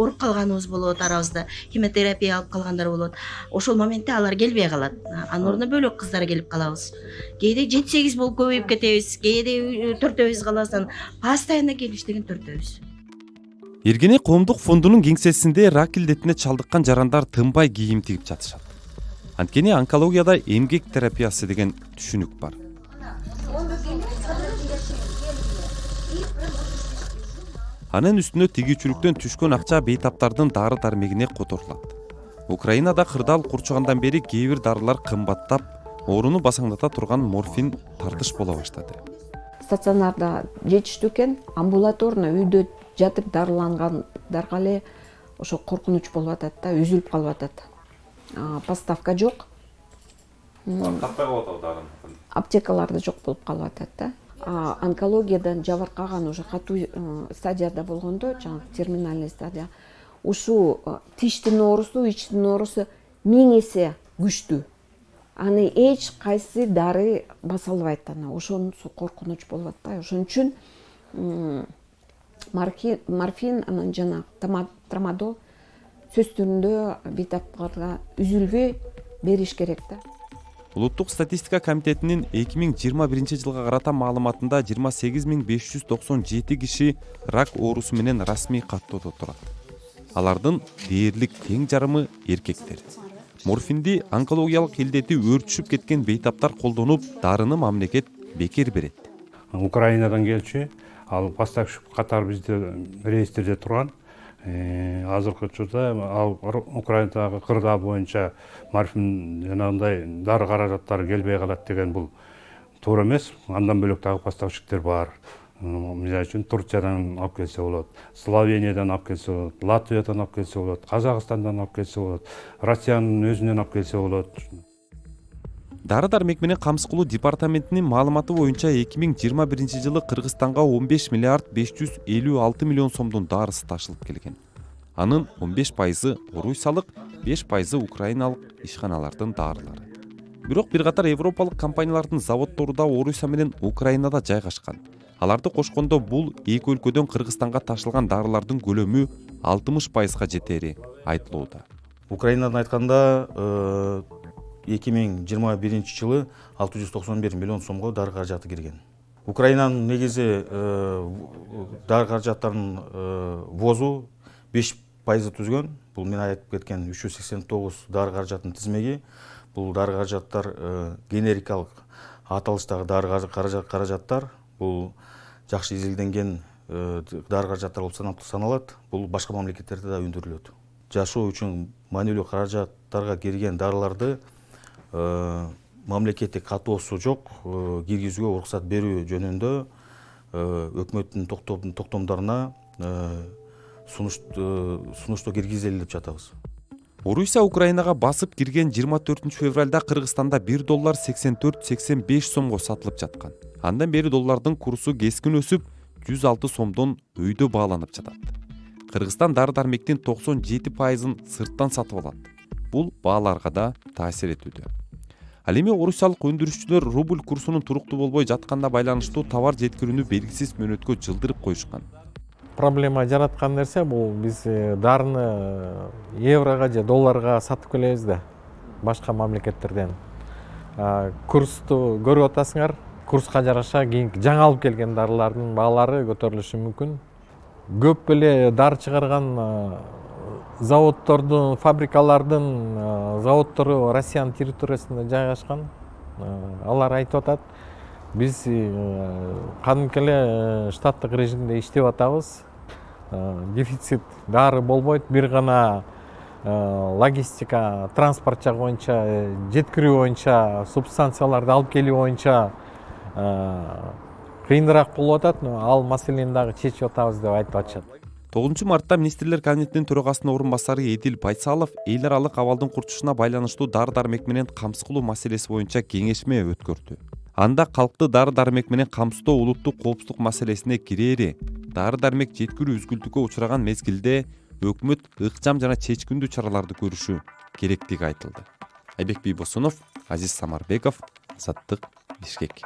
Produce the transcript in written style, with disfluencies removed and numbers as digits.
ооруп калганыбыз болот, арабызда химиотерапия алып калгандар болот. Ошол моментте алар келбей калат. Анын ордуна бөлөк кыздар келип калабыз. Кээде 7-8 болуп көбөйүп кетебиз, кээде төртөөбүз калабыз. Постоянно келиш деген төртөөбүз. Эргене коомдук фондунун кеңсесинде рак илдетине чалдыккан жарандар тынбай кийим тигип жатышат. Анткени онкологияда эмгек терапиясы деген түшүнүк бар. Анын үстүнө тигүүчүлүктөн түшкөн акча бейтаптардын дары дармегине которулат. Украинада кырдаал курчугандан бери кээ бир дарылар кымбаттап, ооруну басаңдата турган морфин тартыш боло баштады. Стационарда жетиштүү экен, амбулаторно үйдө жатып дарылангандарга эле ошо коркунуч болуп атат да, үзүлүп калып атат. Поставка жок. Таппай калып атат дарын. Аптекаларда жок болуп калып атат да. Онкологиядан жабыркаган уже катуу стадияда болгондо, жаңы терминальный стадия, ушу тиштин оорусу, иштин оорусу 1000 эсе күчтүү. Аны эч кайсы дары баса албайт аны. Ошонусу коркунуч болуп атпайбы? Ошон үчүн морфин анан жана трамадол сөз түрүндө бейтаптарга үзүлбөй бериш керек да. Улуттук статистика комитетинин 2021 жылга карата маалыматында 28597 киши рак оорусу менен расмий каттоодо турат. Алардын дээрлик тең жарымы эркектер. Морфинди онкологиялык илдети өрчүшүп кеткен бейтаптар колдонуп, дарыны мамлекет бекер берет. Украинадан келчү, ал поставщик катары бизде реестрде турган. Азыркы учурда ал Украинадагы кырдаал боюнча морфин жанагындай дары каражаттары келбей калат деген бул туура эмес. Андан бөлөк дагы поставщиктер бар. Мисалы үчүн Турциядан алып келсе болот, Словениядан алып келсе болот, Латвиядан алып келсе болот, Казакстандан алып келсе болот, Россиянын өзүнөн алып келсе болот. Дары дармек менен камсыз кылуу департаментинин маалыматы боюнча 2021 жылы Кыргызстанга 15 миллиард 556 миллион сомдун дарысы ташылып келген. Анын 15% орусиялык, 5% украиналык ишканалардын дарылары. Бирок бир катар европалык компаниялардын заводдору да Орусия менен Украинада жайгашкан. Аларды кошкондо бул эки өлкөдөн Кыргызстанга ташылган дарылардын көлөмү 60%га жетери айтылууда. Украинадан айтканда 2021 жылы 691 миллион сомго дары каражаты кирген. Украинанын негизи дары каражаттарынын возу 5% түзгөн. Бул мен айтып кеткен 389 дары каражаттын тизмеги. Бул дары каражаттар генерикалык аталыштагы дары каражаттар. Бул жакшы изилденген дары каражаттар болуп саналат. Бул башка мамлекеттерде да өндүрүлөт. Жашоо үчүн маанилүү каражаттарга кирген дарыларды мамлекеттик катоосу жок киргизүүгө уруксат берүү жөнүндө өкмөттүн токтомдоруна сунушту киргизели деп жатабыз. Орусия Украинага басып кирген 24 февралда Кыргызстанда $1 84-85 сомго сатылып жаткан. Андан бери доллардын курсу кескин өсүп, 106 сомдон өйдө бааланып жатат. Кыргызстан дары дармектин 97%ын сырттан сатып алат. Бул бааларга да таасир этүүдө. Ал эми орусиялык өндүрүшчүлөр рубль курсунун туруктуу болбой жатканына байланыштуу товар жеткирүүнү белгисиз мөөнөткө жылдырып коюшкан. Проблема жараткан нерсе бул биз дарыны еврого же долларга сатып келебиз да башка мамлекеттерден. Курсту көрүп атасыңар, курска жараша кийинки жаңы алып келген дарылардын баалары көтөрүлүшү мүмкүн. Көп эле дары чыгарган заводдордун, фабрикалардын заводдору Россиянын территориясында жайгашкан. Алар айтып атат, биз кадимки эле штаттык режимде иштеп атабыз. Дефицит дары болбойт, бир гана логистика, транспорт жагы боюнча, жеткирүү боюнча, субстанцияларды алып келүү боюнча кыйыныраак болуп атат. Ал маселени дагы чечип атабыз деп айтып атышат. 9 мартта министрлер кабинетинин төрагасынын орун басары Эдил Байсалов эл аралык абалдын курчушуна байланыштуу дары дармек менен камсыз кылуу маселеси боюнча кеңешме өткөрдү. Анда калкты дары дармек менен камсыздоо улуттук коопсуздук маселесине кирери, дары дармек жеткирүү үзгүлтүккө учураган мезгилде өкмөт ыкчам жана чечкиндүү чараларды көрүшү керектиги айтылды. Айбек Бийбосунов, Азиз Самарбеков, Азаттык, Бишкек.